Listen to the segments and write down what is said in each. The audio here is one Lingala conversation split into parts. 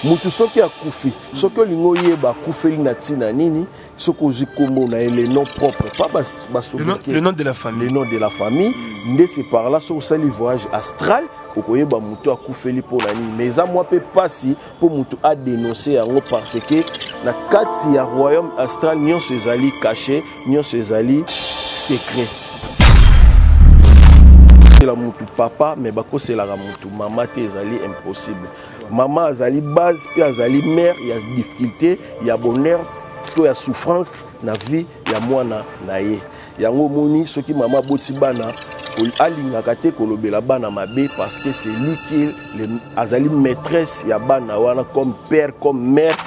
Mutu soki akufi, soki olingo yeba kufeli na tina nini, soki ozi kombo na les noms propres, pas le nom de la famille. Le nom de la famille, nde c'est par là sur sali voyage astral, okoyeba mutu akufeli pour la nini. Mais ça moi peut passer pour mutu a dénoncer yango parce que na kati ya royaume astral nyonso ezali caché, nyonso ezali secret. La mutu papa mais bako c'est la mutu maman te ezali impossible. Maman azali base puis azali mère, il y a difficulté, il y a bonheur, il y a souffrance na vie, il y a mwana na ye. Yango moni soki maman boti bana alingaka te kolobela bana mabe parce que c'est lui qui est azali maîtresse ya bana wana comme père comme mère.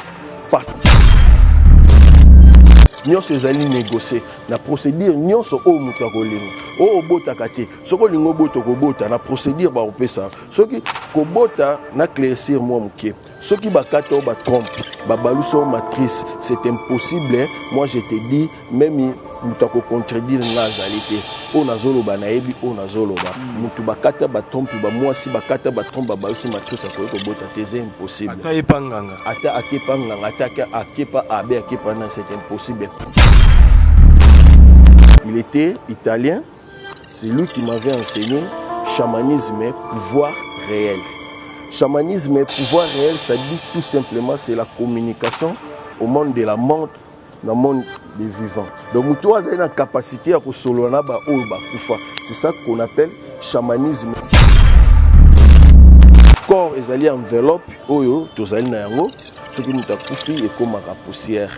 Nyonso ezali négocier na procédure nyonso o mutu akolinga o obotaka te soko lingo boto kobota na procédure ba opesa soki kobota na claircir moi muke soki bakata o ba trompe ba baluso matrice c'est impossible hein? Moi je te dis même mutu ko contredire na azalité o nazoloba na yebi o nazoloba mutu bakata ba trompe ba moi si bakata ba trompe ba baluso matrice ko kobota te c'est impossible ata epanganga ata akepanganga ata akepa abe akepa na c'est impossible. Il était italien, c'est lui qui m'avait enseigné chamanisme et pouvoir réel. Chamanisme et pouvoir réel, ça dit tout simplement c'est la communication au monde de la mort, dans le monde des vivants. Donc toi, tu as une capacité à solona ba ba kufa. C'est ça qu'on appelle chamanisme. Corps ezali enveloppe oyo tozali na yango soki muta kufi et comme la poussière.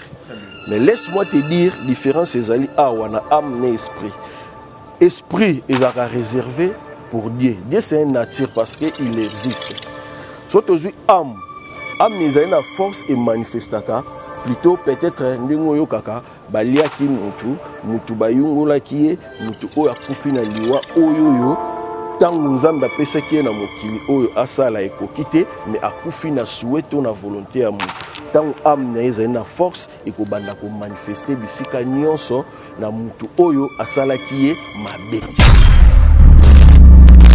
Mais laisse-moi te dire, différence ezali awana âme et esprit. Esprit est réservé pour Dieu. Dieu c'est une nature parce qu'il existe. Soit aujourd'hui âme ezali na force et manifestaka. Plutôt peut-être ndingo kaka baliaki mutu bayungola kiye mutu oyo akufi na liwa oyo tangu nzambe apesaki na mokili oyo asala ekokite mais akufi na souhaito na volonté ya mutu. Tant âme ezali na force et ko banda ko manifester bisika nyonso na mutu oyo asalaki ye mabe.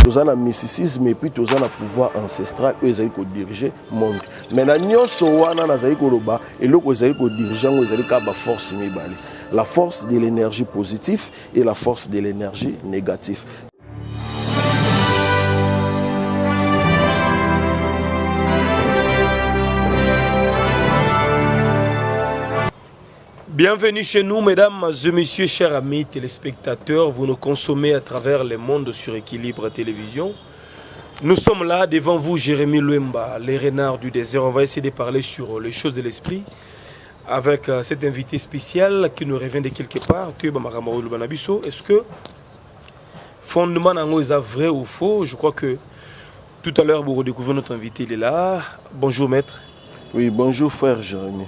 Toza na mysticisme et puis toza na pouvoir ancestral oyo ezali ko diriger monde. Mais na nyonso wana nazali ko loba eloko ezali ko diriger ngo ezali ka ba force mibale. La force de l'énergie positive et la force de l'énergie négative. Bienvenue chez nous, mesdames et messieurs, chers amis téléspectateurs. Vous nous consommez à travers le monde sur Équilibre Télévision. Nous sommes là devant vous, Jérémy Luemba, les renards du désert. On va essayer de parler sur les choses de l'esprit avec cet invité spécial qui nous revient de quelque part. Est-ce que fondement est vrai ou faux? Je crois que tout à l'heure, vous redécouvrez notre invité, il est là. Bonjour maître. Oui, bonjour frère Jérémy.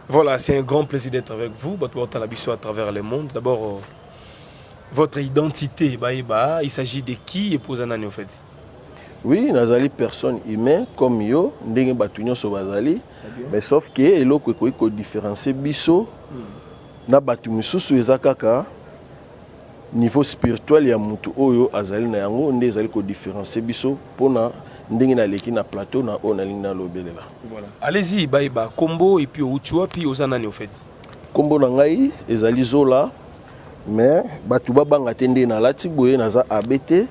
Voilà, c'est un grand plaisir d'être avec vous, à travers le monde. D'abord, votre identité, il s'agit de qui et pour en fait? Oui, nazali personne humaine comme yo, ndenge batunyo so bazali, mais sauf que eloko ko différencier biso na batu misusu ezakaka niveau spirituel ya mutu oyo azali na yango nde ezali ko différencier biso pona ndenge na leki na plateau na ona linga lobelela. Voilà. Allez-y, baïba, combo et puis outua puis ozanani au fait. Combo na ngai ezali zola mais batu babanga tende na lati boye naza abete,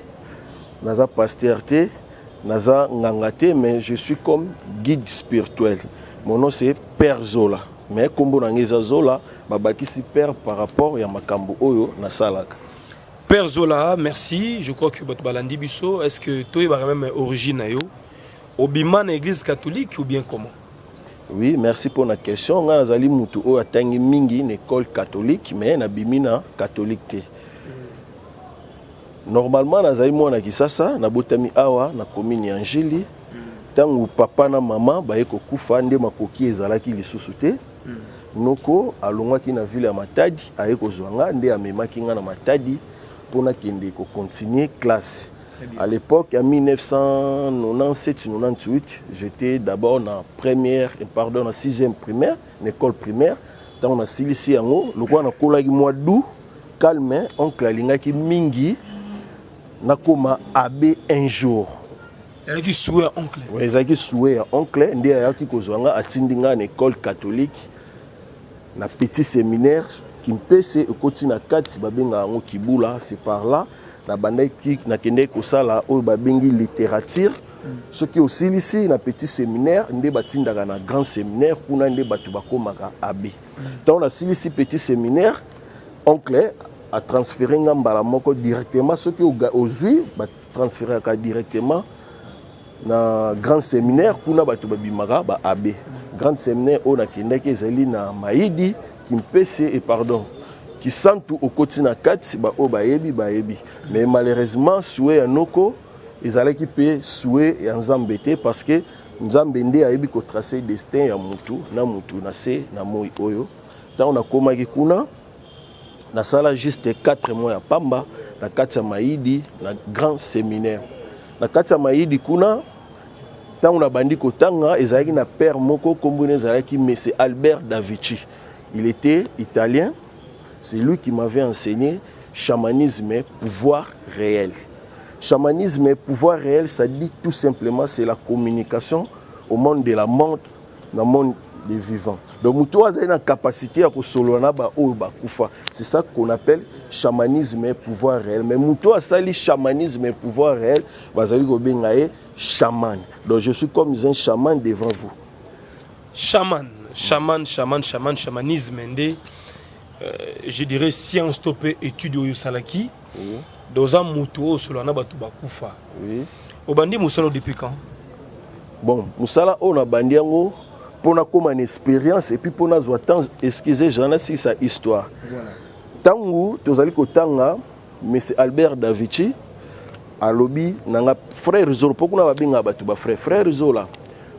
naza pasteur te, naza ngangate mais je suis comme guide spirituel. Mon nom c'est Père Zola. Mais combo na ngai zola babakisi père par rapport ya makambo oyo na salaka. Père Zola, merci. Je crois que votre balandi biso, est-ce que toi tu as même origine à yo? Obiman église catholique ou bien comment? Oui, merci pour la question. On a zali mutu o atangi mingi une école catholique mais na bimina catholique te. Normalement na zali mwana kisasa na botami awa na commune ya Njili. Tangu papa na mama baye ko kufa nde makoki ezalaki lisusu te. Noko alongwaki na ville ya Matadi aye ko zwanga nde amemaki nga na Matadi pour continuer classe. À l'époque, en 1997-98, j'étais d'abord en première, pardon, en 6e primaire, une école primaire. Dans on a silisi yango, le quoi on a collé mois d'août, calme, oncle Alinga qui mingi, nakoma abbé un jour. Il y a souhait oncle. Oui, il y a souhait oncle. Il y a une école catholique, un petit séminaire qui me pèse au quotidien 4 babenga ngo Kibula, c'est par là. Na bandai qui na kende ko sala o babengi littérature. Ce qui aussi ici na petit séminaire, ndé batindaka na grand séminaire kuna ndé batu bakomaka abbé. Donc na ici petit séminaire, oncle a transféré ngambala moko directement ce qui au zui ba transférer directement na grand séminaire kuna batu babimaka ba abbé. Grand séminaire on a kendaki ezali na Maïdi qui mpese et pardon qui sent tout au quotidien 4 ba o bayebi mais malheureusement souhait anoko ils allaient qui peut souhait et embêter parce que nzambe ndé ayebi ko tracer destin ya mutu na se na moi oyo tant on a komaki kuna na sala juste 4 mois ya pamba na kati ya Maïdi na grand séminaire na kati ya Maïdi kuna tant on a bandi ko tanga ezalaki na père moko kombone ezalaki monsieur Albert Davici. Il était italien. C'est lui qui m'avait enseigné chamanisme et pouvoir réel. Chamanisme et pouvoir réel, ça dit tout simplement c'est la communication au monde de la mort, dans le monde des vivants. Donc, nous avons une capacité à kufa. C'est ça qu'on appelle chamanisme et pouvoir réel. Mais nous avons chamanisme et pouvoir réel, chaman. Donc, je suis comme un chaman devant vous. Chamanisme, je dirais science topé étude au salaki. Dans un moutou sur la nabatu bakufa. Au bandi musala depuis quand? Bon, musala on a bandi yango pour na comme une expérience et puis pour na zoatan excusez j'en ai si sa histoire. Tangu tozali ko tanga monsieur Albert Davici à lobby nanga frère Zolo pokuna babinga batu ba frère Zola.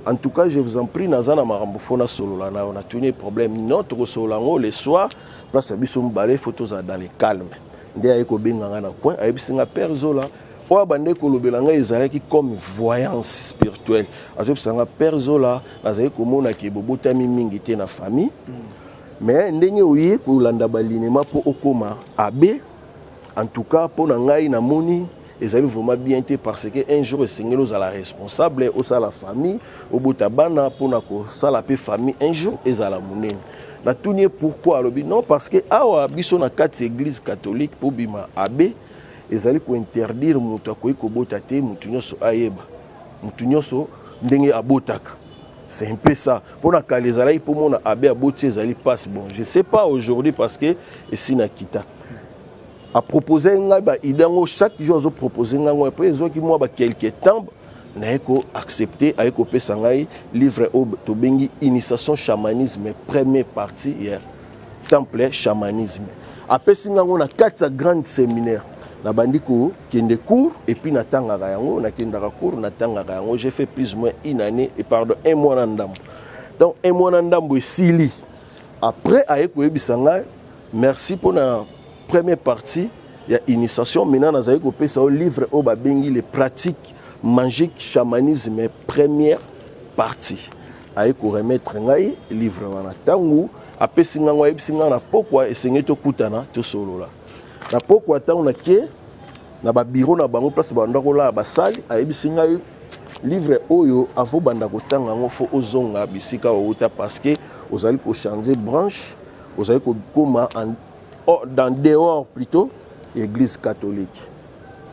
En tout cas, je vous en prie, nazana marambo fona solo là, on a tenu problème notre solo le soir, place à bisou balé photos dans le calme. Ndé ayeko benganga na point, ayebisinga père Zola, o bande ko lobelanga ezalaki comme voyance spirituelle. Ayebisinga père Zola, azali komona ke bobotami mingi te na famille. Mais ndenge oye ko landa balinema po okoma abbé. En tout cas, pour ngai na moni ezali vraiment bien été parce que un jour seigneur aux la responsable au la famille au botabana pour na ko sala pe famille un jour ezala munene na tunier pourquoi lobi non parce que awa biso na quatre église catholique pour bima abbé ezali ko interdire mutu ko bota te mutu nyoso ayeba mutu nyoso ndenge abotaka. C'est un peu ça pour na kalezala pour mona abbé aboti ezali passe bon je sais pas aujourd'hui parce que ici na kita à proposer chaque jour à proposer après qui moi quelques temps n'aiko accepter aiko pesangai livre au tobengi initiation chamanisme première partie hier temple chamanisme après singango na 4 grands séminaires na bandiko kende cours et puis na tangaka yango na kendaka cours na tangaka yango j'ai fait plus ou moins une année et pardon un mois na ndambo donc un mois na ndambo sili après aiko ebisanga merci pour na première partie, il y a initiation. Maintenant, nous avons copié ça au livre au Babengi, les pratiques magiques, chamanisme, première partie. Aïe, qu'on remettre un livre en tangu, après singango singa na pourquoi et singa to kutana to solo là. Na pourquoi tant on a que na ba bureau na bango place ba ndako la ba salle aïe singa livre oyo avo banda ko tanga ngo fo ozonga bisika outa parce que vous allez ko changer branche, vous allez ko koma en dans dehors plutôt église catholique.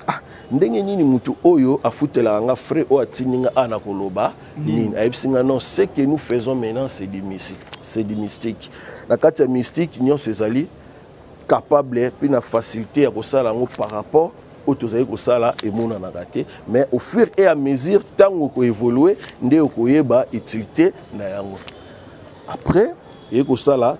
Ah ndenge nini mutu oyo afutela nga frère o atininga ana koloba nini ayisinga non ce que nous faisons maintenant c'est du mystique la carte mystique nyon sezali capable puis na facilité à kosala ngo par rapport au tozali kosala et mona na raté mais au fur et à mesure tango ko évoluer nde okoyeba utilité na yango après et kosala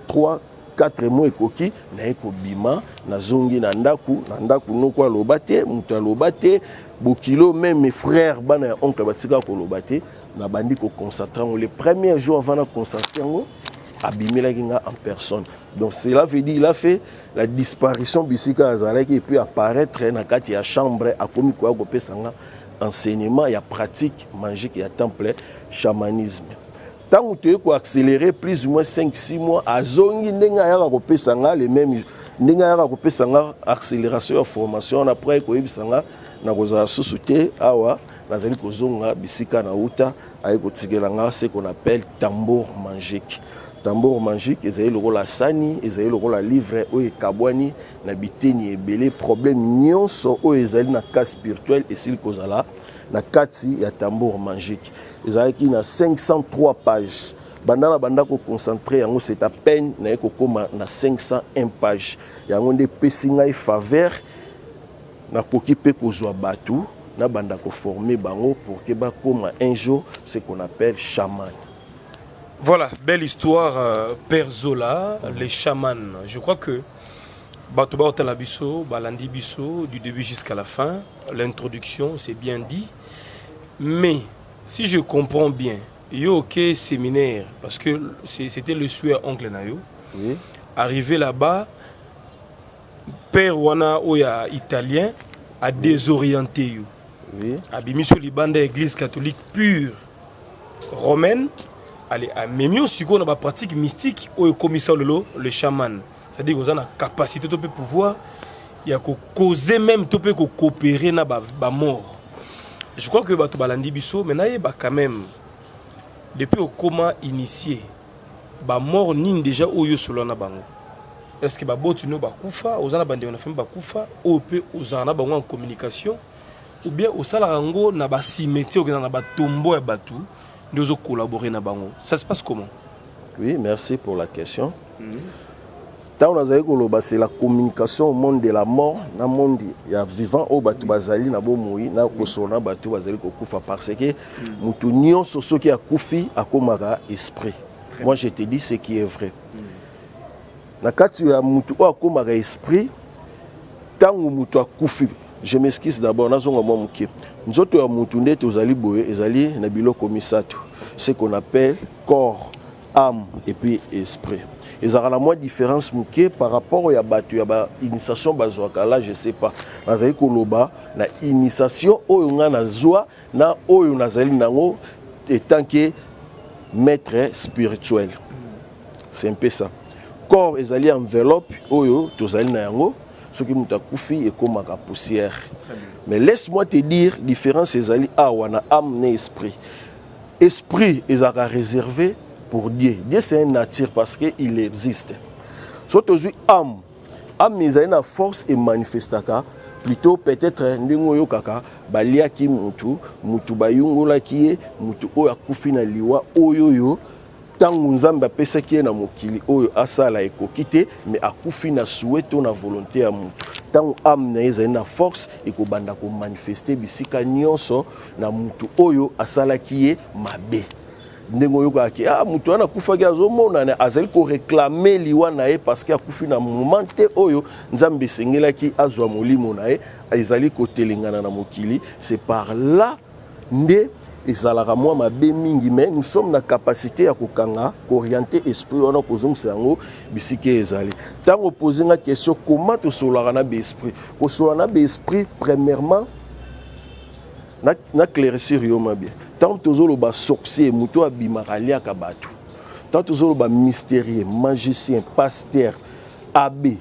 4 mois ekoki na ekobima na zongi na ndaku noko alobate mutu alobate bokilo même mes frères bana oncle batika ko lobate na bandi ko concentrer le premier jour avant de concentrer abimelaki nga en personne donc cela veut dire il a fait la disparition bisika azalaki et puis apparaître na kati ya chambre akomi ko akopesanga enseignement ya pratique magique ya temple chamanisme. Tant que tu as accéléré plus ou moins 5-6 mois, à Zongi, les mêmes accélération de formation, après que tu as société, nazali kozonga bisika na uta aye kotikelanga ce qu'on appelle tambour magique. Tambour magique ezali lokola sani, ezali lokola livre oyo ekabwani na biteni ebele problème nyonso oyo ezali na cas spirituel esili kozala na kati ya tambour magique. Ezali ki na 503 pages. Bandana banda ko concentrer yango c'est à peine na ekokoma na 501 pages. Yango nde pesinga e faveur na koki pe kozwa batu na banda ko former bango pour que ba koma un jour ce qu'on appelle chaman. Voilà, belle histoire, Père Zola, les chamans. Je crois que Batouba Talabiso, Balandi Bisso, du début jusqu'à la fin, l'introduction, c'est bien dit. Mais, si je comprends bien, yo ok séminaire, parce que c'était le souhait oncle Nayo, Oui. Arrivé là-bas, Père Wana Oya italien a désorienté yo. Oui. Abimiso Libanda église catholique pure romaine. Allez, même aussi on a une pratique mystique au commissaire le chaman. C'est-à-dire qu'on a la capacité de pouvoir, il y a causer même de coopérer na ba mort. Je crois que Bato Balandi Bisso, maintenant il y a quand même depuis au comment initié, ba mort ni déjà au yo solo na bango. Est-ce que ba botu no ba kufa, ozana bande on a fait ba kufa, ou peut ozana bango en communication, ou bien au salarango na ba cimetière ou na ba tombeau ya batu. Nous avons collaboré na bango. Ça se passe comment? Oui, merci pour la question. Tant c'est la communication au monde de la mort, dans le monde vivant au batu bazali na bo moui na kosona batu bazali ko kufa parce que mutu nyonso soki a kufi akomaka esprit. Moi je te dis ce qui est vrai. Na kati ya mutu akomaka esprit tangu mutu akufi. Je m'excuse d'abord, nazonga mwa muke. Nzoto ya mutu nde tozali boye ezali na biloko misato. Ce qu'on appelle corps, âme et puis esprit. Ils ont la moins différence muke par rapport à batu ya ba initiation bazwaka là je sais pas. Nazali koloba na initiation oyo nga na zwa na oyo nazali nango étant que maître spirituel. C'est un peu ça. Corps ezali enveloppe oyo tozali na yango. Ce qui m'a koufi et comme ma poussière. Mais laisse-moi te dire, différence ezali awana âme et esprit. Esprit est réservé pour Dieu. Dieu c'est une nature parce qu'il existe. Surtout âme. Âme est une force et manifestaka. Plutôt peut-être ndingo kaka balia ki mutu bayungola ki mutu oya koufi na liwa oyoyo. Tangu nzambe apesaki na mokili oyo asala ekokite mais akufi na souhaito na volonté ya mutu tangu âme na ezali na force ekobanda ko manifester bisika nyonso na mutu oyo asalaki ye mabe ndengo yokaki mutu ana kufaki azomona na azali ko réclamer liwa na ye parce que akufi na moment te oyo nzambe sengelaki azwa molimo na ye ezali ko telengana na mokili c'est par là nde et ça la moi ma mingi mais nous sommes na capacité à kokanga orienter esprit on a kozong sango bisike ezali tant poser la question comment to solara na esprit ko solara na esprit premièrement na claircir yo ma bien tant tozolo ba sorcier muto abimakalia ka batu tant tozolo ba mystérieux magicien pasteur abbé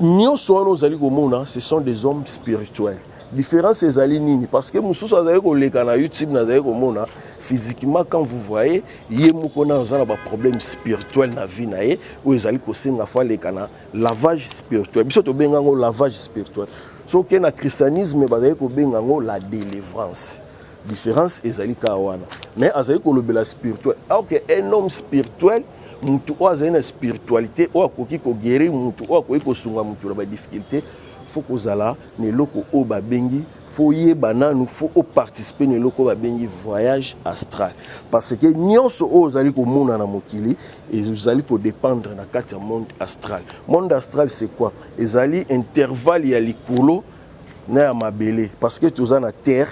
nyonso ono zali komona ce sont des hommes spirituels. Différence est nini parce que mususu azali ko leka na YouTube na zali ko mona physiquement quand vous voyez yemoko na zala ba problème spirituel na vie na ye ou ezali ko senga fa leka na lavage spirituel biso to benga ngo lavage spirituel so que na christianisme bazali ko benga ngo la délivrance. Différence ezali ka wana mais azali ko lobela spirituel OK un homme spirituel mutu o azali na spiritualité o akoki ko guérir mutu o akoki ko sunga mutu na ba difficulté. Faut que zala ne loko o ba bengi faut yeba nanu faut participer ne loko ba bengi voyage astral parce que nyonso o zali ko mona na mokili et vous allez ko dépendre na kati monde astral. Monde astral c'est quoi? Ezali intervalle ya likolo na ya mabele parce que toza na terre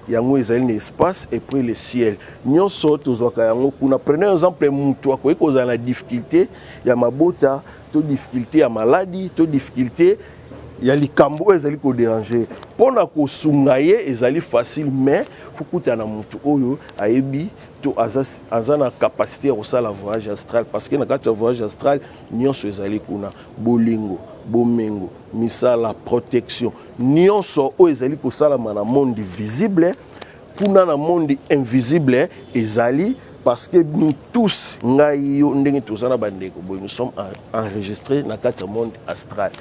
yango ezali na espace et puis le ciel nyonso tozwaka yango kuna. Prenez un exemple mutu akoki kozala na difficulté ya mabota to difficulté ya maladie to difficulté ya likambo ezali ko déranger pona ko sungaye ezali facile mais fukuta na mutu oyo ayebi to azana capacité ya kosala voyage astral parce que na kati ya voyage astral nyonso ezali kuna bolingo bomengo misala protection nyonso o ezali kosalama na monde visible kuna na monde invisible ezali parce que nous tous nous sommes enregistrés dans le monde astral.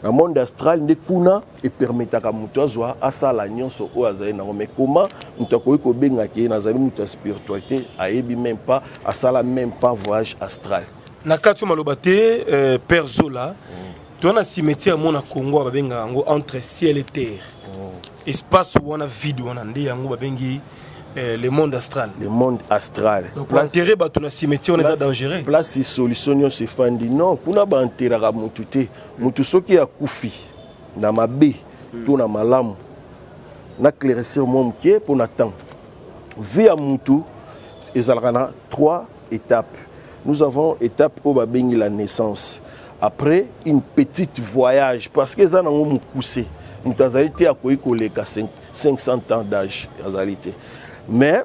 Dans le monde astral, nous kuna et permettre à mutuazwa asala nyonso o azali na mais comment mutako ko benga ki na zali mutu spiritualité ayebi même pas asala même pas voyage astral. Na katu malobate Père Zola tu as un cimetière mon Congo babenga ngo entre ciel et terre. Espace où on a vide on a ndé ngo babengi le monde astral. Le monde astral. Donc pour enterrer ton cimetière on est dangereux. Place solution se fandi non kuna ba enterrer ka mutu te mutu soki ya kufi na mabe to na malamu na claircir mon pied pour na temps. Via mutu ezalana 3 étapes. Nous avons étape au babengi la naissance. Après une petite voyage parce que ça n'a pas poussé. Nous avons été à 500 ans d'âge. Mais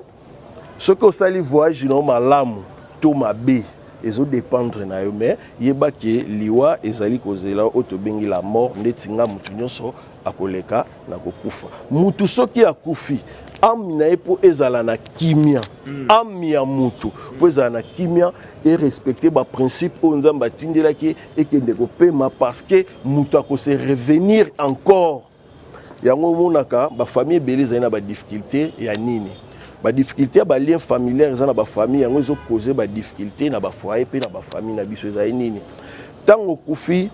ce que ça les voyage non malamu to mabe ezo dépendre na yo mais yeba ke liwa ezali kozela otobengi la mort netinga mutu nyonso akoleka na kokufa. Mutu soki akufi am na epo ezala na kimia am ya mutu po ezala na kimia et respecter ba principe o nzamba tindela ki ekende ko pema parce que mutu akose revenir encore yango monaka ba famille beleza na ba difficulté ya nini ba difficulté ba lien familiaire za na ba famille yango zo causer ba difficulté na ba foyer pe na ba famille na biso za nini tango kufi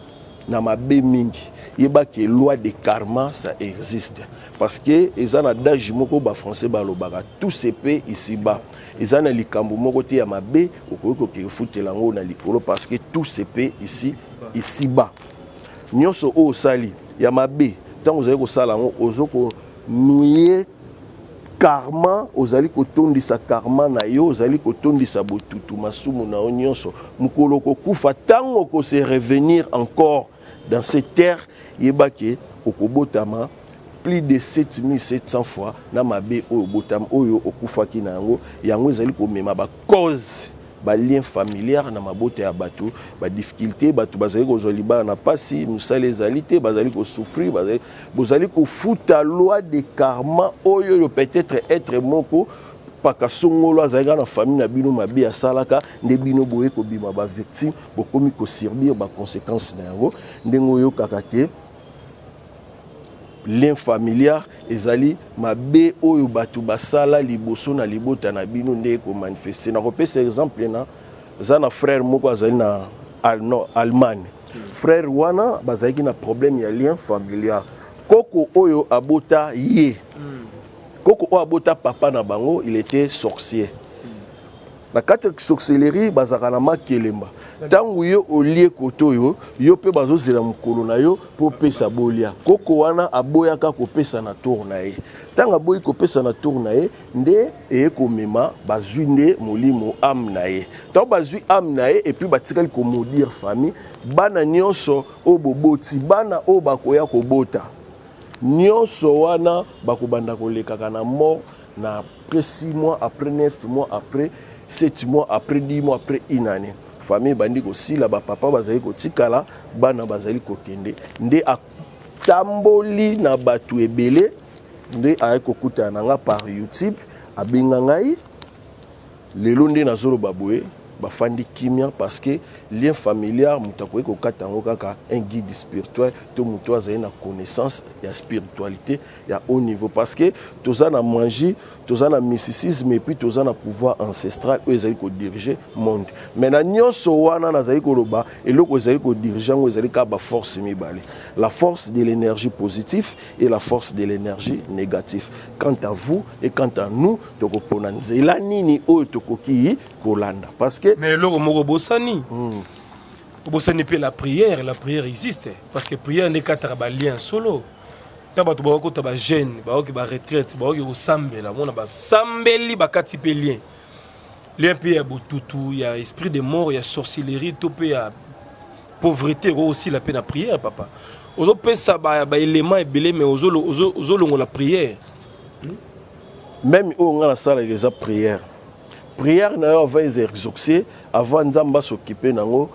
na mabe mingi yeba ke loi de karma ça existe parce que ezana d'âge moko ba français ba lobaka tout se paie ici bas ezana likambo moko te ya mabe okoyiko ke futela ngo na likolo parce que tout se paie ici bas nyonso o sali ya mabe tango zali ko sala ngo ozoko nuye karma ozali kotondisa karma na yo ozali kotondisa botutu masumu na nyonso mukolo kokufa tango ko se revenir encore dans cette terre yebake okobotama plus de 7700 fois na mabe oyo botama oyo okufaki na yango ezali komema ba cause ba lien familial na mabote ya bato ba difficulté bato bazali kozoli ba na pasi musale ezali te bazali ko souffrir bazali ko futa loi de karma oyo peut-être être moko pakasongolo azali na famille na bino mabe ya salaka nde bino boye ko bima ba victime bokomi ko subir ba conséquences na yango ndengo yo kakake lien familial ezali mabe oyo batu basala liboso na libota na bino nde ko manifester na kopesa exemple na zana frère moko azali na Allemagne frère wana bazali na problème ya lien familial koko oyo abota ye koko oyo abota papa na bango il était sorcier na kati sorcellerie bazaka na makelemba tangu yo olie koto yo pe bazozela mukolo na yo po pesa bolia koko wana aboyaka kopesa na tour na ye tanga boyi kopesa na tour na ye nde ekomema bazwi nde molimo am na ye tango bazwi am na ye et puis batikali ko maudire famille bana nyonso o boboti bana o bakoya kobota nyonso wana bakobanda kolekaka na mort na après 6 mois après 9 mois après 7 mois après 10 mois après une année famille bandi ko sila ba papa bazali ko tikala bana bazali ko kende nde atamboli na batu ebele nde ay ko kutana nga par YouTube abenga ngai lelo nde nazolo baboye bafandi kimia parce que lien familial mutako ko katango kaka un guide spirituel to muto azali na connaissance ya spiritualité ya haut niveau parce que toza na magie toza na mysticisme et puis toza na pouvoir ancestral où ezali ko diriger monde mais na nyonso wana nazali ko loba eloko ezali ko diriger ngo ezali ka ba force mibale la force de l'énergie positive et la force de l'énergie négative quant à vous et quant à nous tokopona nzela nini oyo tokoki kolanda parce que mais le moko bosani bosani pe la prière existe parce que prière n'est qu'à travailler en solo tabato bako taba jeune bako ba retraite bako ko sambela mona ba sambeli bakati pe lien pe ya botutu ya esprit de mort ya sorcellerie to pe ya pauvreté aussi la peine à prière papa ozo pensa ba élément ebele mais ozo longo la prière même on a la salle de prière prière na va exaucer avant nzamba s'occuper nango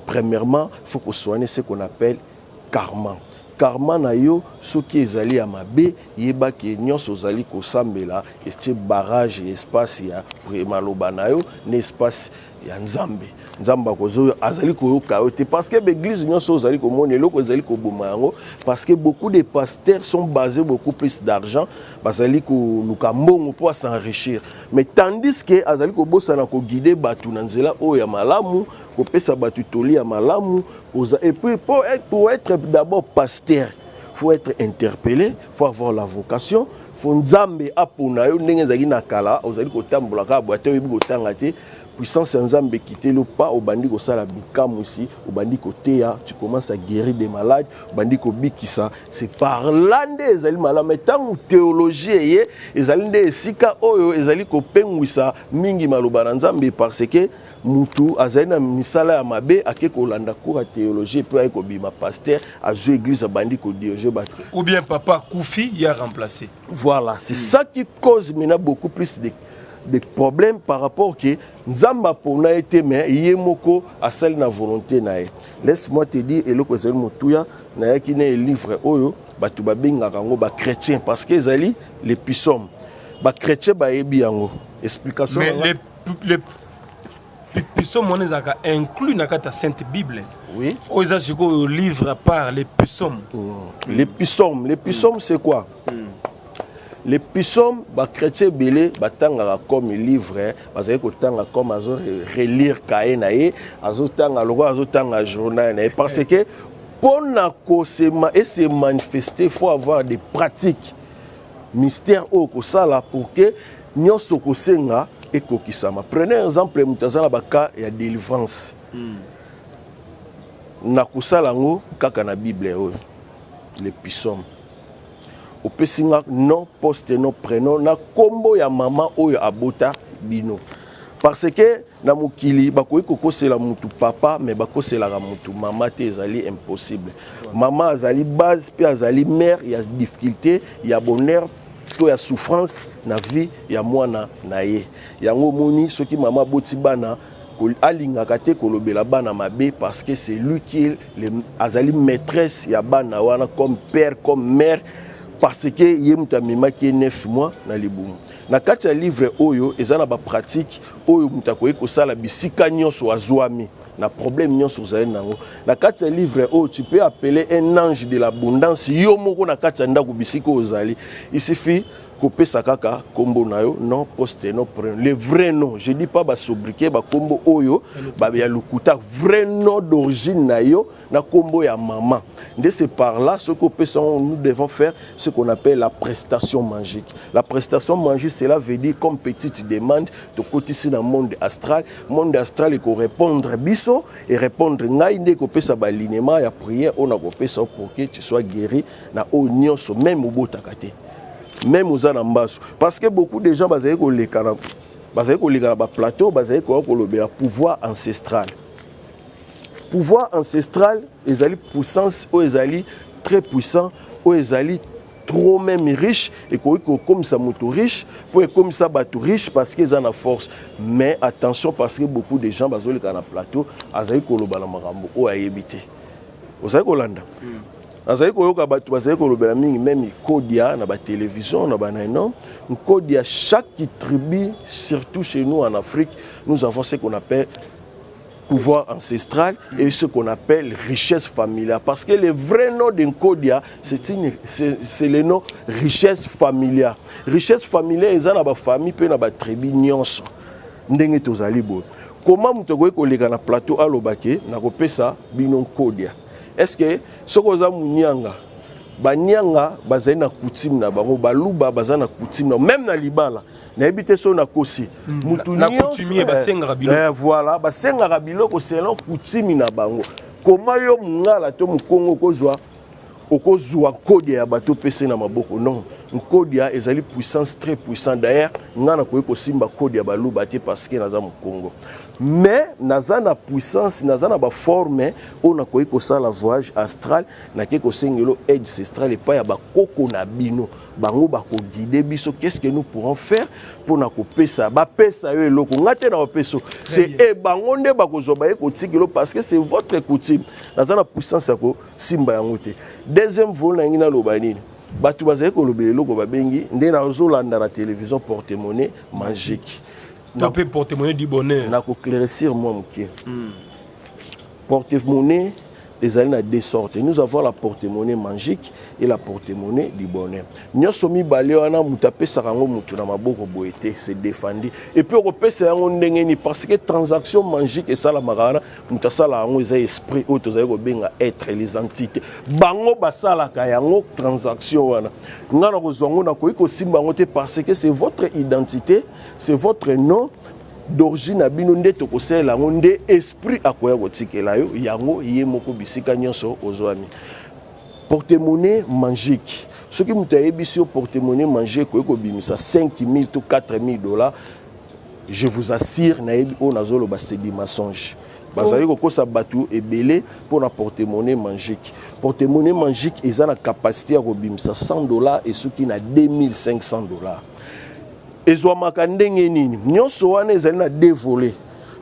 premièrement il faut qu'on soigne ce qu'on appelle karma. Karma na yo soki ezali ya mabe yeba ke nyonso ozali kosambela este barrage espace ya maloba na yo na espace ya nzambe. Nzambe akozo azali koyoka yo te parce que l'église nyonso ozali komona eloko ezali koboma yango parce que beaucoup de pasteurs sont basés beaucoup plus d'argent bazali koluka mbongo po s'enrichir, mais tandis que azali kobosana ko guider batu na nzela oyo ya malamu kopesa batu toli ya malamu. Et puis pour être d'abord pasteur, il faut être interpellé, il faut avoir la vocation, il faut nzambe apona yo ndenge zaki na kala ozali kotambola ka boite oyebi kotanga te puissance nzambe quitter le pas au bandi ko sala bikamu ici au bandi koteya tu commences à guérir des malades au bandi ko bikisa c'est par là nde ezali malade mais tant théologie ye ezali nde esika oyo ezali ko pengwisa mingi maloba na nzambe parce que mutu azali na misala ya mabe ake kolanda cours ya théologie pe ayeko bima pasteur azu église bandi ko diriger bato ou bien papa Koufi y a remplacé. Voilà, c'est ça qui cause maintenant beaucoup plus de problèmes par rapport que nzamba pona été mais yemoko asali na volonté nae. Laisse-moi te dire eloko ezali mutuya na yaki ne livre oyo batu babengaka ngo ba chrétien parce que ezali les psaumes. Ba chrétien ba yebi yango. Explication. Mais les psaumes on les a inclus dans la Sainte Bible. Oui. Aux asiko livre à part les psaumes. Les psaumes c'est quoi? Les psaumes ba chrétien belé batanga comme livre bazali kotanga comme azo relire kaye nae azotanga loko azotanga journal nae parce que pour se manifester faut avoir des pratiques mystère au kosala pour que nyonso kosenga ekokisama. Prenez exemple mutazala baka ya délivrance. Na kosala ngo kaka na Bible oyo les psaumes. Au pesinga non poste non prénom na kombo ya mama oyo abota bino parce que na mukili bakoyi kokosela mutu papa mais bakosela ka mutu mama te ezali impossible. Mama azali base puis azali mère, il y a difficulté, il y a bonheur, to ya souffrance na vie ya mwana na ye. Yango moni soki mama boti bana alingaka te kolobela bana mabe parce que c'est lui qui est azali maîtresse ya bana wana comme père comme mère parce que yemuta mimaki 9 mois na libumu. Na kati ya livre oyo ezana ba pratique oyo mutakoyi kosala bisika nyonso azwami na problème nyonso zali nango. Na kati ya livre oyo tu peux appeler un ange de l'abondance yo moko na kati ya ndako bisika ozali. Il suffit kopesa kaka kombo na yo non poste non prénom le vrai nom, je dis pas ba sobriquet ba kombo oyo ba ya lukuta vrai nom d'origine na yo na kombo ya maman. De c'est par là ce que nous devons faire ce qu'on appelle la prestation magique. La prestation magique cela veut dire comme petite demande de côté ici dans le monde astral il faut répondre biso et répondre ngai nde ko pesa ba linéma ya prière on a ko pesa pour que tu sois guéri na o nyonso même obotakate. Même aux anambasso parce que beaucoup de gens basés sur les canaux basés sur les plateaux basés sur le pouvoir ancestral ils allaient puissance ou ils allaient très puissant ou ils allaient trop même riche et comme ça moto riche faut comme ça bateau riche parce qu'ils ont la force mais attention parce que beaucoup de gens basés sur les plateaux azali kolobala makambo o ayebité ozali kolanda azali koyoka batu bazali kolobela mingi même kodia na ba télévision na ba non kodia chaque tribu surtout chez nous en Afrique nous avons ce qu'on appelle pouvoir ancestral et ce qu'on appelle richesse familiale parce que le vrai nom d'un kodia c'est le nom richesse familiale ils ont ba famille pe na ba tribu nyonso ndenge tozali bo comment mutoko koleka na plateau alobake na kopesa bino kodia. Est-ce que ce que vous avez banyanga bazali na coutume na bango baluba bazali na coutume même na libala na ebité so na kosi mutu na coutumier basenga biloko voilà basenga biloko selon coutume na bango comment yo mungala to mukongo kozwa okozwa kode ya bato pese na maboko non Nkodia ezali puissance très puissant d'ailleurs ngana ko simba kodia baluba te parce que naza mu Congo mais naza na puissance naza na ba forme on a ko sala voyage astral na ke ko sengelo aide ancestral et pas ya ba koko na bino bango ba ko guider biso qu'est-ce que nous pourrons faire pour na ko pesa ba pesa yo eloko ngate na peso c'est e bango nde ba ko zoba ko tikelo parce que c'est votre coutume naza na puissance ya ko simba yango te deuxième vol na ngina lobanini batu bazali ko lobele loko babengi nde na zolanda na télévision porte-monnaie magique tapé porte-monnaie du bonheur na ko claircir moi moké porte-monnaie les alliés à deux sortes. Nous avons la porte-monnaie magique et la porte-monnaie du bonheur. Nous sommes baléana mutapé sarango mutuna maboko boete c'est défendu. Et puis européen c'est un ndengeni parce que transaction magique et ça la marana mutasala ngo eza esprit auto za ko benga être les entités. Bango basala kayango transaction wana. Ngana ko zongo na ko simba ngote parce que c'est votre identité, c'est votre nom. D'origine abino nde tokosela nde esprit akoya kotikela yo yango ye moko bisika nyonso ozwami porte-monnaie magique ce qui mutayebi sur porte-monnaie magique ko bimisa 5 000 to 4 000 $, je vous assure nayebi o nazolo ba c'est des mensonges bazali ko kosa batu ebele pour la porte-monnaie magique magique eza na capacité ya ko bimisa $100 et ce qui na $2500. Ezwamaka ndenge nini nyonso wana ezali na deux volets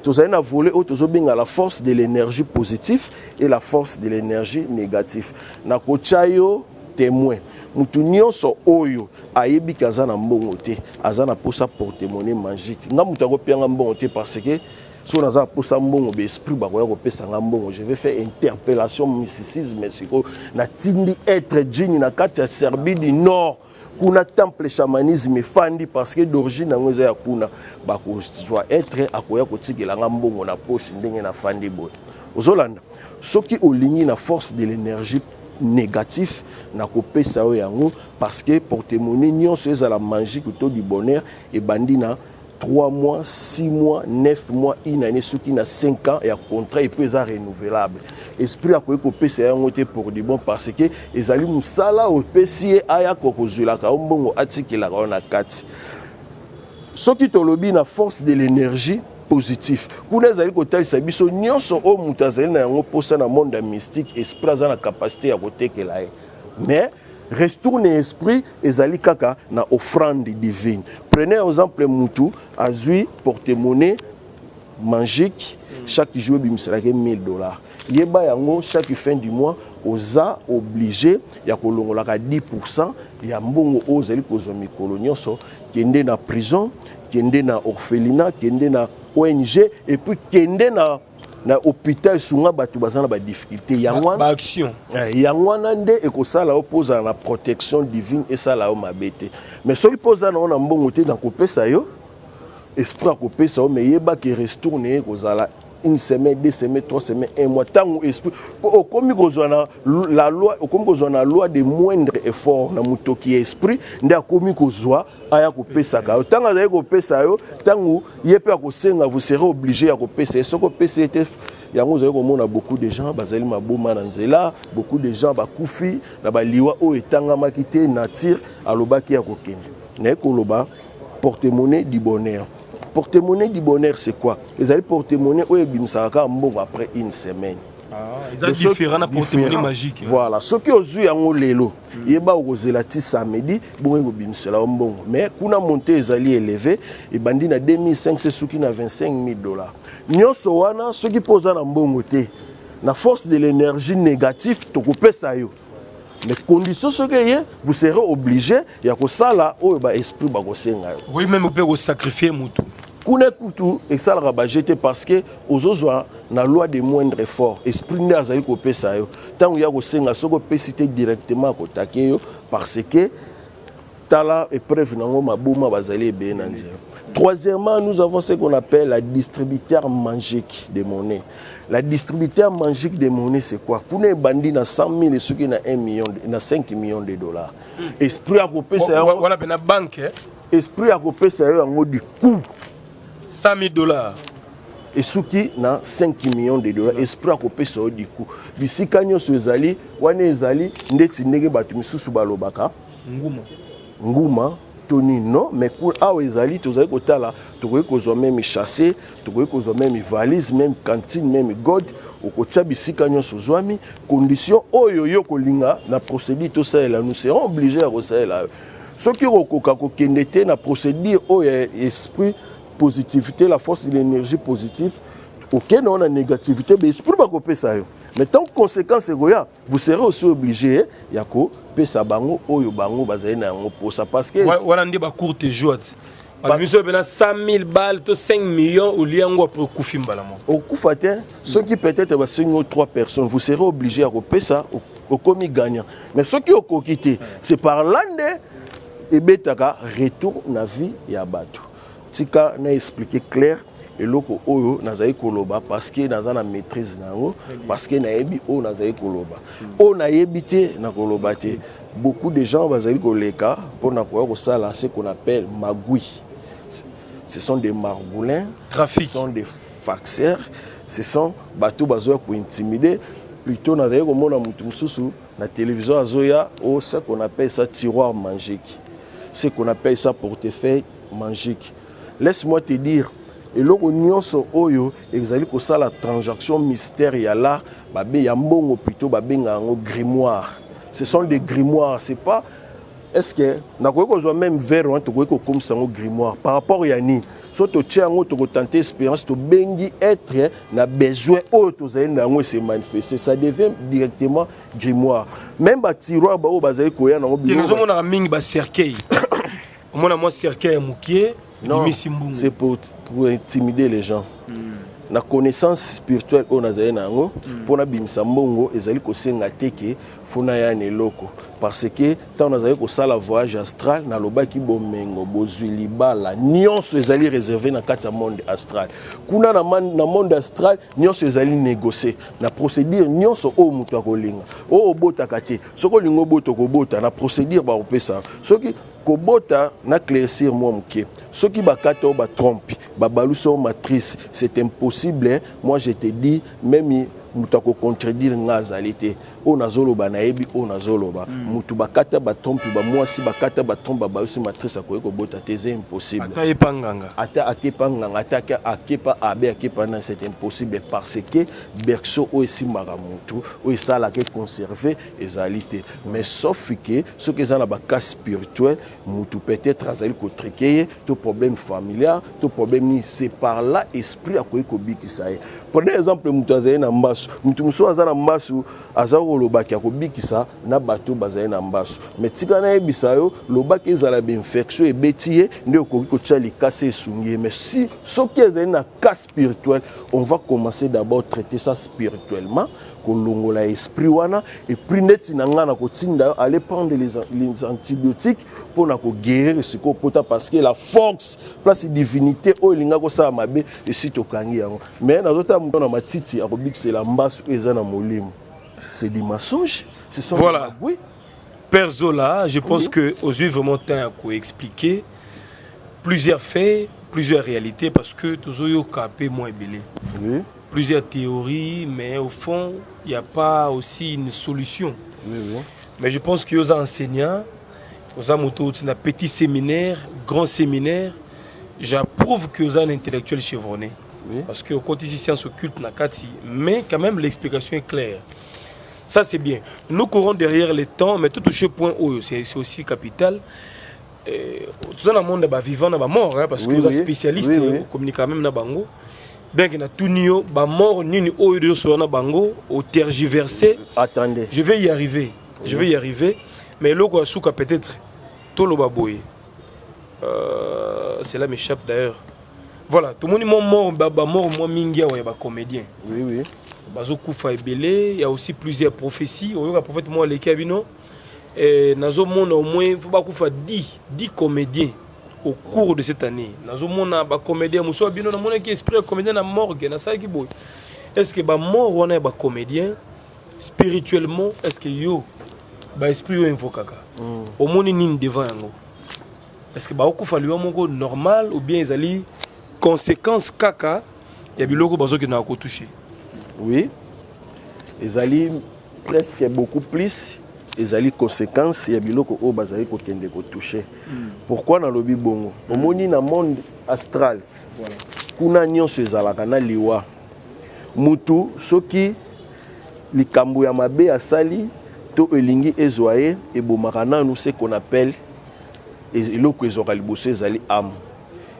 tozali na volet oyo tozobenga la force de l'énergie positive et la force de l'énergie négative na kotia yo témoin mutu nyonso oyo ayebi kaza na mbongo te aza na posa porte-monnaie magique nga mutu akopianga mbongo te parce que so naza posa mbongo be esprit bakoya kopesa nga mbongo je vais faire interpellation mysticisme siko na tindi être digne na kati ya Serbie du Nord kuna temple chamanisme fandi parce que d'origine ngo za kuna bako soit être akoya kotikela nga mbongo na poche ndenge na fandi boy ozolanda soki olingi na force de l'énergie négative na kopesa yo yango parce que porte-monnaie nyonso ezala magique to du bonheur et bandina 3 mois, 6 mois, 9 mois, une année, ce qui n'a 5 ans, et un contrat, et puis c'est renouvelable. Esprit à quoi que c'est un côté pour du bon parce que les alliés musala au PC aya kokozula ka ombongo atiki la ona 4. Ce qui te lobby na force de l'énergie positive. Kuna ezali ko talisa biso nyonso o mutazeli na yango posa na monde mystique esprit za na capacité ya kotekela mais retourne esprit ezali kaka na offrande divine. Prenez exemple mutu azui porte-monnaie magique chaque jour bimselaka $1000. Yeba yango chaque fin du mois oza obligé ya kolongolaka 10% ya mbongo ozali kozwa mikolo nyonso kende na prison, kende na orphelinat, kende na ONG et puis kende na hôpital sunga batu bazana ba difficulté yangwana ba action yangwana nde ekosala opoza na protection divine et ça la o mabete mais soki poza na ona mbongo te na kopesa yo esprit kopesa o mais yeba ki retourner kozala une semaine, 2 semaines, 3 semaines, 1 mois. Tant que esprit, comme la loi, comme la loi de moindre effort, na mutoki esprit, nda komi kozwa aya kopesa ka. Tant que kopesa yo, tant que yepe akosenga, vous serez obligé à kopesa. Ce que kopesa était yango zayo komona beaucoup de gens bazali maboma na nzela, beaucoup de gens bakufi na baliwa o etanga makite nature alobaki ya kokende. Na koloba porte-monnaie du bonheur. Porte-monnaie du bonheur, c'est quoi? Les alliés porte-monnaie, où ils après une semaine. C'est différent de porte-monnaie magique. Voilà. Ce qui est en lelo, il y a des samedi, mais quand on a monté les alliés élevés, ils bandit na 2500, c'est ce qui na $25,000. Nous sommes ceux qui posent en bon la force de l'énergie négative, tu coupes ça. Les conditions sont que vous serez obligé, il y a que ça là, où l'esprit va se oui, même vous pouvez sacrifier Moutou. Kuna kutu et ça la rabajete parce que aux autres na loi de moindre effort esprit ndi azali ko pesa yo tant ya ko senga soko pesite directement ko takeyo parce que tala épreuve nango mabuma bazali be na nzela. Troisièmement, nous avons ce qu'on appelle la distributeur magique de monnaie. La distributeur magique de monnaie, c'est quoi? Kuna bandi na 100 000 et ceux qui na 1 million, na 5 millions de dollars. Esprit à ko pesa yo. Voilà na banque. Esprit à ko pesa yo en du coup. $100,000. Et ce qui na 5 millions de dollars. Esprit à couper ça du coup. Bisika nyonso ezali, wana ezali ndeti ndenge batu misusu balobaka. Nguma. nguma toni non mais pour awa ezali tozali kotala tokoki kozwa même chassé tokoki kozwa même valise même cantine même god okotia bisika nyonso ozwami condition oyo yo kolinga na procédure tosalela nous serons obligés à kosalela soki okoka kokende te na procédure oyo esprit positivité la force de l'énergie positive aucun on a négativité mais esprit bakopesa yo mais tant conséquence goya vous serez aussi obligé yako pesa bango oyo bango bazali na yango posa parce que wana ndi ba courte joie Monsieur Bena 100 000 balles, 5 millions au liango pour Koufimba. Au Koufatin, ceux qui peut-être va signer 3 personnes, vous serez obligés à repayer ça au commis gagnant. Mais ceux qui ont quitté, c'est par l'année et betaka retour na vie ya bato. Tika n'a expliqué clair et loko oyo nazayi koloba parce que naza na maîtrise nango parce que nayebi o nazayi koloba. O nayebité na koloba te. Beaucoup de gens bazali koleka pour na koya ko sala ce qu'on appelle magui. Ce sont des margoulins, trafic. Ce sont des faxeurs, ce sont bateaux bazoya pour intimider. Plutôt na d'ailleurs comme on a mutumsusu la télévision azoya ou ce qu'on appelle ça tiroir magique. Ce qu'on appelle ça portefeuille magique. Laisse-moi te dire, et là nyonso oyo ezali ko ça la transaction mystère ya là babé ya mbongo plutôt babé ngango grimoire. Ce sont des grimoires, c'est pas est-ce que na ko ko même vers on to ko comme ça grimoire par rapport ya ni so to tiango to tenter expérience to bengi être na besoin auto zali na ngo se manifester ça devient directement grimoire même ba tiroir ba o bazali ko ya na ngo bi nous on a mingi ba cercueil on a moi cercueil mukie c'est pour intimider les gens la connaissance spirituelle on a zali na ngo pour na bimisa mbongo ezali ko senga teke funa ya ne loko parce que tant on a ko sala voyage astral na lobaki bomengo bozwi libala nyonso ezali réservé na kata monde astral kuna na monde astral nyonso ezali négocier na procédure nyonso o mutu akolinga o bota kate soko lingo boto ko bota na procédure ba opesa soki ko bota na claircir moi muke soki bakata o ba trompe ba baluso matrice c'est impossible hein? Moi je te dis même mutu ko contredire ngazalité o nazoloba na yebi o nazoloba mutu bakata ba trompe ba moi si bakata ba trompe ba baluso matrice ko bota c'est impossible ata epanganga ata akepanganga ata akepa abe akepa na c'est impossible parce que berceau o esimaka mutu o esala ke conserver ezalité mais sauf que ce que ça na ba cas spirituel mutu peut-être azali ko triquer to problème familial to problème ni c'est par là esprit akoyi ko bikisa ye prenez exemple mutu azali na mbasu mutu muso azala mbasu azali lobaki akobikisa na bato bazali na mbasu mais tika na yebisa yo lobaki ezala ba infection ebetiye nde okoki kotia likase esungi mais si soki ezali na cas spirituel on va commencer d'abord traiter ça spirituellement kolongola esprit wana et puis neti na ngana kotinda aller prendre les antibiotiques pour na ko guérir ce ko pota parce que la force place divinité o linga ko sa mabe et si to kangi yango mais na zota mutona matiti akobikisa la mbasu ezana molimo. C'est du mensonge. Voilà. Oui. Père Zola, je pense que aujourd'hui vraiment temps à expliquer plusieurs faits, plusieurs réalités parce que tous yo capé moins belé. Oui. Plusieurs théories, mais au fond, il n'y a pas aussi une solution. Oui, oui. Mais je pense que aux enseignants, aux amotos, un petit séminaire, grand séminaire, j'approuve que vous êtes un intellectuel chevronné. Oui. Parce que au quotidien sciences occultes nakati, mais quand même l'explication est claire. Ça c'est bien. Nous courons derrière les temps, mais tout toucher point haut, c'est aussi capital. Tout dans le monde est vivant, est mort, hein, parce que les spécialistes communiquent même dans bango. Bien que na tout nio, ba mort ni haut de sur na bango, au tergiversé. Attendez. Je vais y arriver. Je vais y arriver. Mais l'eau quoi souka peut-être tout le baboye. Cela m'échappe d'ailleurs. Voilà, tout le monde est mort, mort, moi mingia ouais, ba comédien. Oui oui. Bazokoufa ebele, il y a aussi plusieurs prophéties. Il y a prophète moi les cabinets et nazo mona au moins faut pas koufa 10 comédiens au cours de cette année. Nazo mona ba comédien muso bino na mona qui esprit comédien na morgue na ça qui boy. Est-ce que ba mort on a ba comédien spirituellement est-ce que yo ba esprit yo invokaka. Au moni nini devant yango. Est-ce que ba okoufa lui mongo normal ou bien ezali conséquences kaka ya biloko bazo ki na ko toucher. Oui, ils allaient presque beaucoup plus ezali conséquence ya biloko o bazali ko kende ko toucher. Pourquoi na lobi bongo? Omoni na monde astral. Voilà. Kuna nyonso ezalaka na liwa. Mutu soki likambo ya mabe asali to elingi ezwaye ebomaka nanu ce qu'on appelle eloko ezoka liboso ezali âme.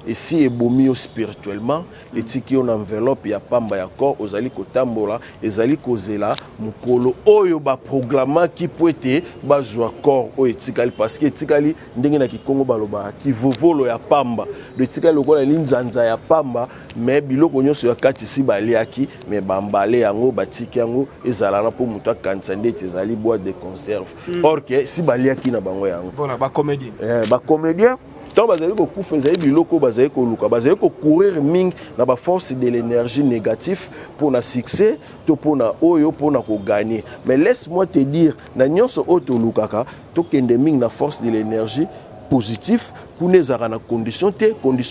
Et si ebomi spirituellement, et si on enveloppe ya pamba ya corps, ozali kotambola, ezali kozela mukolo oyo ba programma qui peut être bazwa corps o etikali parce que etikali ndenge na kikongo baloba ki vovolo ya pamba. Le etikali lokola linzanza ya pamba, mais biloko nyonso ya kati si baliaki, mais bambale yango batiki yango ezala na po muta kansande ezali boîte de conserve. Or que si baliaki na bango yango. Voilà, ba comédien. Ba comédien. Tant bazali ko kufa ezali biloko bazali ko luka bazali ko courir ming na ba force de l'énergie négative pour na succès to pour na oyo pour na ko gagner. Mais laisse-moi te dire na nyonso auto lukaka to kende ming na force de l'énergie positive pour nezaka na condition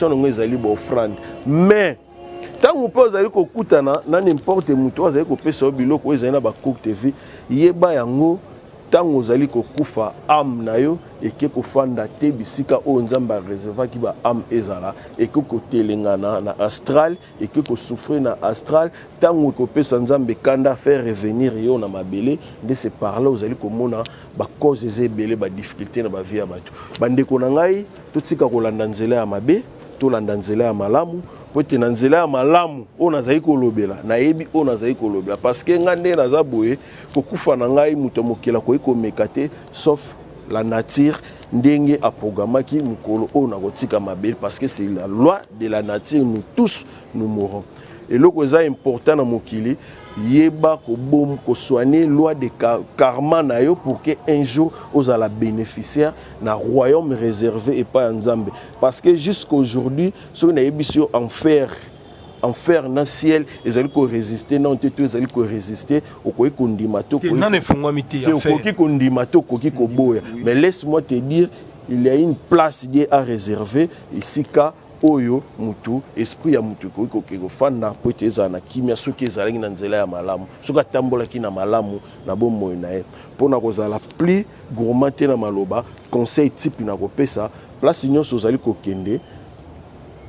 ngo ezali ba offrande. Mais tant on peut azali ko kutana na n'importe muto azali ko pesa biloko ezali na ba courte vie yeba yango tango ozali kokufa âme na yo eke kofanda te bisika oyo nzambe areservaki ba âme ezala eke kotelengana na astral eke kosouffrir na astral tango kopesa nzambe kanda faire revenir yo na mabele nde c'est par là ozali komona ba cause eza ebele ba difficulté na ba vie ya bato bandeko na ngai totika kolanda nzela ya mabe tolanda nzela ya malamu po te na nzela ya malamu o nazali kolobela nayebi o nazali kolobela parce que ngande naza boye kokufa na ngai muto mokela ko ikomeka te sauf la nature ndenge a programmaki mukolo o na kotika mabele parce que c'est la loi de la nature, nous tous nous mourons. Et loko eza important na mokili yeba ko bom ko soigner loi de karma na yo pour que un jour aux ala bénéficiaire na royaume réservé et pas nzambe parce que jusqu'aujourd'hui so na yebisio enfer na ciel ezali ko résister non te to ezali ko résister okoki kondima to ko na efungwami te enfer okoki kondima to okoki koboya mais laisse-moi te dire il y a une place qui est à réserver ici ka oyo mutu esprit ya mutu ko fanda poteza na kimia soki ezalaki na nzela ya malamu soki atambolaki na malamu na bomoi na ye pona kozala plus gourmand te na maloba conseil type na kopesa place nyonso ozali kokende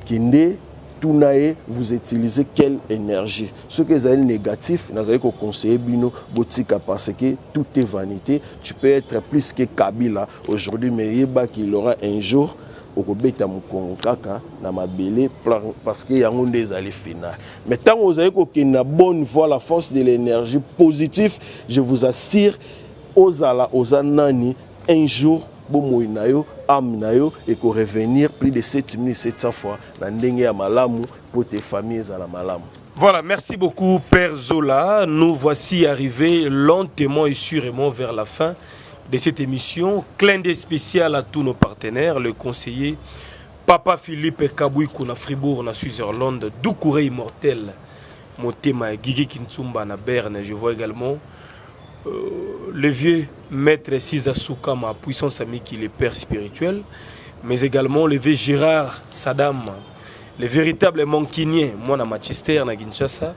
kende tunaye vous utilisez quelle énergie ce que ezali négatif nazali ko conseiller bino botika parce que tout est vanité tu peux être plus que Kabila aujourd'hui mais yeba qu'il aura un jour okobeta mukongo kaka na mabele parce que yango nde ezali final mais tant vous avez kokena bonne voie la force de l'énergie positive je vous assure ozala ozanani un jour bomoi na yo âme na yo et ko revenir plus de 7700 fois na ndenge ya malamu pour tes familles ezala malamu. Voilà, merci beaucoup Père Zola. Nous voici arrivés lentement et sûrement vers la fin de cette émission. Clin d'œil spécial à tous nos partenaires, le conseiller Papa Philippe Kabouikou na Fribourg, na Switzerland, Doucouré Immortel, Motema Gigi Kintsumba na Berne. Je vois également le vieux maître Siza Souka, ma puissance amie qui est le père spirituel, mais également le vieux Gérard Sadam, le véritable manquinier, moi à Manchester, na Kinshasa.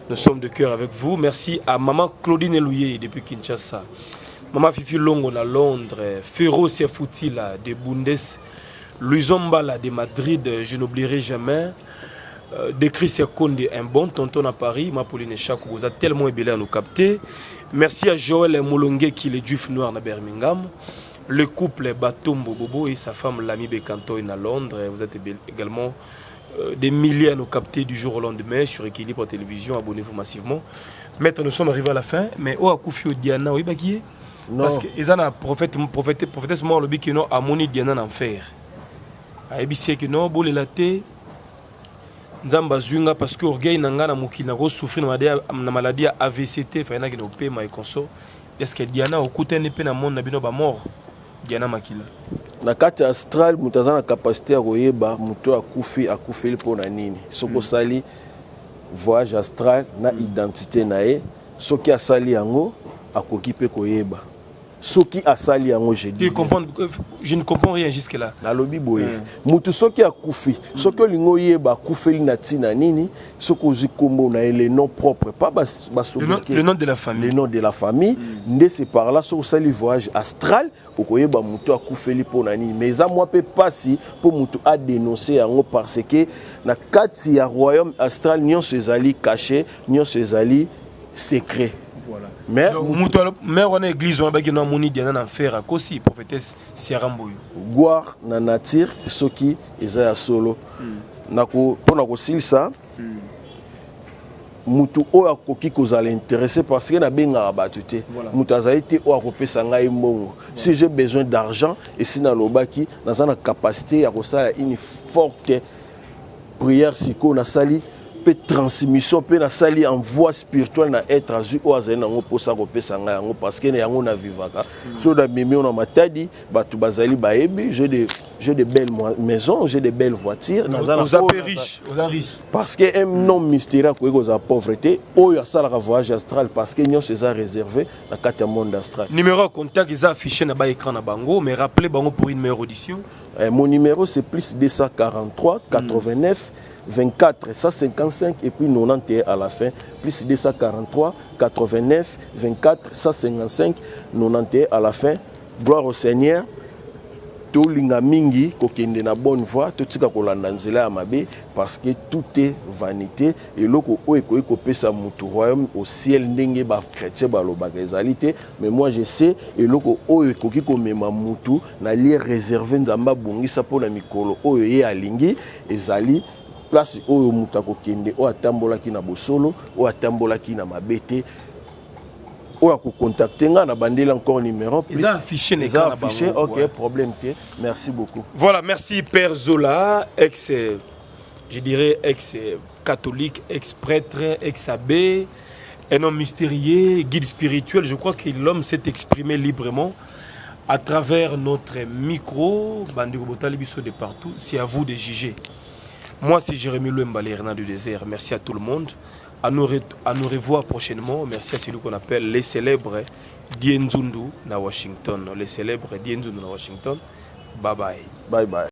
Nous sommes de cœur avec vous. Merci à maman Claudine Elouye depuis Kinshasa. Maman Fifi Longo à Londres, Ferro Sefoutila de Bundes, Luizombala de Madrid, je n'oublierai jamais. De Chris Konde, un bon tonton à Paris, ma Pauline Chakou, vous a tellement ébélé à nous capter. Merci à Joël Moulongue qui est le juif noir à Birmingham. Le couple Batombo Bobo et sa femme Lami Bekanto à Londres. Vous êtes également des milliers à nous capter du jour au lendemain sur Équilibre Télévision. Abonnez-vous massivement. Maintenant, nous sommes arrivés à la fin. Mais où a Koufio Diana, oui, qui est? Parce que ils ont un prophétesse mort le qui non amoni Diana en enfer. A ebisi que non bolé la té nzamba zunga parce que orgueil nanga na mukina go souffrir na maladie AVCT fa na ki no pe mai konso. Est-ce que Diana okuta ne pe na monde na bino ba mort Diana makila. Na kati astral mutazana capacité ya koyeba muto akufi pour na nini. Soko sali voyage astral na identité na e soki asali yango akoki pe koyeba. soki asali yango je dis je ne comprends rien jusque là na lobi boye mutu soki akufi soki olingo yeba kufeli na tina nini soki ozi kombo na le nom propre pas le nom de la famille le nom de la famille nde c'est par là so sali voyage astral okoyeba mutu akufeli pona nini mais za moi pe pasi pour mutu a dénoncer yango parce que na kati ya royaume astral nyonso ezali caché nyonso ezali secret. Mais on a église on a bagé na moni diana na faire aussi prophétesse Siaramboyo. Gloire na nature soki eza ya solo. Nako pona ko silsa. Mutu o akoki kozala intéressé parce que na benga batute. Mutu azaite o akopesa ngai mbongo. Si j'ai besoin d'argent et si na lobaki na na capacité ya kosala une forte prière siko na sali pe transmission pe na sali en voie spirituelle na être azu o azali nango posa ko pesa nga yango parce que na yango na vivaka so da mimi on a matadi batu bazali baebi j'ai de belles maisons j'ai de belles voitures aux riches parce que un nom mystérieux ko eza pauvreté oyo asala ka voyage astral parce que nyonso eza réservé na kati ya monde astral. Numéro contact eza affiché na ba écran na bango mais rappelez bango pour une meilleure audition. Mon numéro c'est plus 243 89 24 155 et puis 91 à la fin, plus 243 89 24 155 91 à la fin. Gloire au Seigneur. Tout linga mingi kokende na bonne voie, tout tika kolanda nzela ya mabe parce que tout est vanité et loko o eko pesa mutu royaume au ciel ndenge ba chrétien ba lobaka ezalité mais moi je sais et loko o ekoki ko mema mutu na lieu réservé ndamba bongisa pona mikolo oyo ye alingi ezali place oyo muta kokende o atambolaki na bosolo o atambolaki na mabete o a contacter nga na bandela encore numéro plus affiché OK problème té merci beaucoup. Voilà, merci Père Zola, ex je dirais ex catholique, ex prêtre, ex abbé, un homme mystérieux, guide spirituel. Je crois que l'homme s'est exprimé librement à travers notre micro Bandeko Botali biso de partout. C'est à vous de juger. Moi, c'est Jérémy Louemba, les Renards du désert. Merci à tout le monde. À nous revoir prochainement. Merci à celui qu'on appelle les célèbres Dienzundu na Washington. Les célèbres Dienzundu na Washington. Bye bye. Bye bye.